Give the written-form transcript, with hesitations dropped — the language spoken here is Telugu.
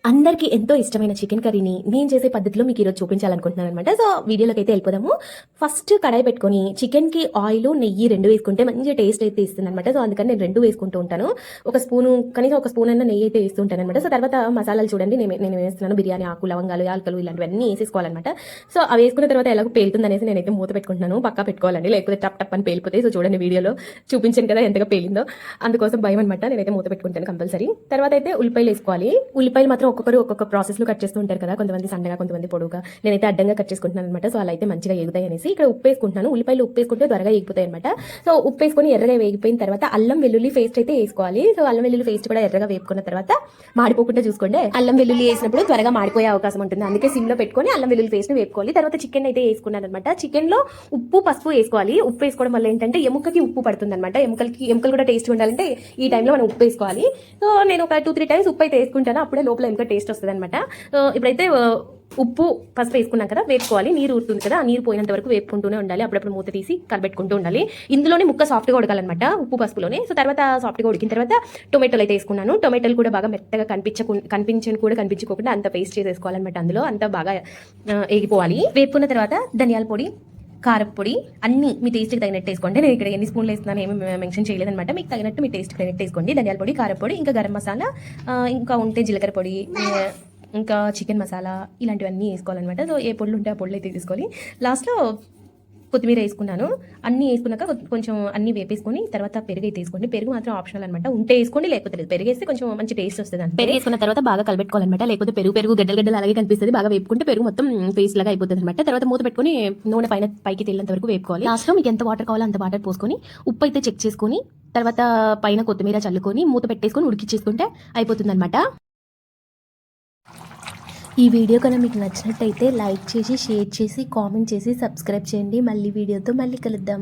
అందరికీ ఎంతో ఇష్టమైన చికెన్ కర్రీని నేను చేసే పద్ధతిలో మీకు ఈరోజు చూపించాలనుకుంటున్నాను అనమాట. సో వీడియోలోకి అయితే వెళ్ళిపోదాము. ఫస్ట్ కడాయి పెట్టుకొని చికెన్కి ఆయిల్ నెయ్యి రెండు వేసుకుంటే మంచి టేస్ట్ అయితే ఇస్తుంది అనమాట. సో అందుకని నేను రెండు వేసుకుంటూ ఉంటాను. కనీసం ఒక స్పూన్ అన్న నెయ్యి అయితే వేస్తుంటాను అనమాట. సో తర్వాత మసాలాలు చూడండి, నేను వేస్తున్నాను బిర్యానీ ఆకు, లవంగాలు, యాలకలు ఇలాంటివన్నీ వేసేసుకోవాలన్నమాట. సో అవి వేసుకున్న తర్వాత ఎలాగో పేలుతుంది అనేసి నేనైతే మూత పెట్టుకుంటున్నాను. పక్కా పెట్టుకోవాలండి, లేకపోతే టప్ టప్ అని పేలిపోతాయి. సో చూడండి, వీడియోలో చూపించాను కదా ఎంతగా పేలిందో, అందుకోసం భయం అనమాట. నేనైతే మూత పెట్టుకుంటాను కంపల్సరీ. తర్వాత అయితే ఉల్లిపాయలు వేసుకోవాలి. ఉల్లిపాయలు మాత్రం ఒక్కొక్కరు ఒక్కొక్క ప్రాసెస్ లో కట్ చేస్తూ ఉంటారు కదా, కొంతమంది సన్నగా, కొంతమంది పొడుగా. నేనైతే అడ్డంగా కట్ చేసుకుంటున్నాను అనమాట. సో అలా అయితే మంచిగా ఎగుతాయి అనేసి ఇక్కడ ఉప్పు వేసుకుంటున్నాను. ఉల్లిపాయలు ఉప్పు వేసుకుంటే త్వరగా ఎగిపోతాయి అనమాట. సో ఉప్పు వేసుకొని ఎర్రగా వేగిపోయిన తర్వాత అల్లం వెల్లుల్లి పేస్ట్ అయితే వేసుకోవాలి. సో అల్లం వెల్లుల్లి పేస్ట్ కూడా ఎర్రగా వేపుకున్న తర్వాత మాడిపోకుండా చూసుకోండి. అల్లం వెల్లుల్లి వేసినప్పుడు త్వరగా మాడిపోయే అవకాశం ఉంటుంది, అందుకే సిమ్ లో పెట్టుకొని అల్లం వెల్లుల్లి పేస్ట్ ని వేపుకోవాలి. తర్వాత చికెన్ అయితే వేసుకున్నాను అనమాట. చికెన్ లో ఉప్పు పసుపు వేసుకోవాలి. ఉప్పు వేసుకోవడం వల్ల ఏంటంటే ఎముకకి ఉప్పు పడుతుంది అనమాట. ఎముకలు కూడా టేస్ట్ ఉండాలంటే ఈ టైంలో మనం ఉప్పు వేసుకోవాలి. సో నేను ఒక 2-3 టైమ్స్ ఉప్పు అయితే వేసుకుంటాను, అప్పుడే లోపల ఎముక టేస్ట్ వస్తుంది అనమాట. ఇప్పుడైతే ఉప్పు పసుపు వేసుకున్నాం కదా, వేపుకోవాలి. నీరు ఊరుతుంది కదా, ఆ నీరు పోయినంత వరకు వేపుకుంటూనే ఉండాలి. అప్పుడప్పుడు మూత తీసి కలబెట్టుకుంటూ ఉండాలి. ఇందులోనే ముక్క సాఫ్ట్గా ఉడకాలన్నమాట, ఉప్పు పసుపులోనే. సో తర్వాత సాఫ్ట్గా ఉడికిన తర్వాత టొమాటోలు అయితే వేసుకున్నాను. టొమాటోలు కూడా బాగా మెత్తగా కనిపించుకోకుండా అంత పేస్ట్ చేసేసుకోవాలన్నమాట. అందులో అంతా బాగా ఎగిపోవాలి. వేపుకున్న తర్వాత ధనియాల పొడి, కారపొడి అన్ని మీ టేస్ట్కి తగినట్టు వేసుకోండి. నేను ఇక్కడ ఎన్ని స్పూన్లు వేస్తున్నాను ఏమి మెన్షన్ చేయలేదన్నమాట. మీకు తగినట్టు మీ టేస్ట్కి తగినట్టు వేసుకోండి. ధనియాల పొడి, కారపొడి, ఇంకా గరం మసాలా, ఇంకా ఉంటే జీలకర్ర పొడి, ఇంకా చికెన్ మసాలా, ఇలాంటివన్నీ వేసుకోవాలన్నమాట. సో ఏ పొడులు ఉంటే ఆ పొడులు అయితే తీసుకోవాలి. లాస్ట్లో కొత్తిమీర వేసుకున్నాను. అన్నీ వేసుకున్నాక కొంచెం అన్ని వేపేసుకొని తర్వాత పెరుగు అయితే వేసుకోండి. పెరుగు మాత్రం ఆప్షనల్ అనమాట, ఉంటే వేసుకోండి లేకపోతే లేదు. పెరుగు వేస్తే కొంచెం మంచి టేస్ట్ వస్తుంది. అంటే పెరుగు వేసుకున్న తర్వాత బాగా కలబెట్టుకోవాలన్నమాట, లేకపోతే పెరుగు గడ్డలు అలాగే కనిపిస్తుంది. బాగా వేపుకుంటే పెరుగు మొత్తం పేస్ట్ లాగా అయిపోతుంది అనమాట. తర్వాత మూత పెట్టుకొని నూనె పైకి తేలినంత వరకు వేపుకోవాలి. లాస్ట్లో మీకు ఎంత వాటర్ కావాలో అంత వాటర్ పోసుకొని ఉప్పు అయితే చెక్ చేసుకొని తర్వాత పైన కొత్తిమీర చల్లుకొని మూత పెట్టేసుకొని ఉడికిచ్చేసుకుంటే అయిపోతుంది అనమాట. ఈ వీడియో కనుక మీకు నచ్చినట్టయితే లైక్ చేసి, షేర్ చేసి, కామెంట్ చేసి, సబ్స్క్రైబ్ చేయండి. మళ్ళీ వీడియోతో మళ్ళీ కలుద్దాం.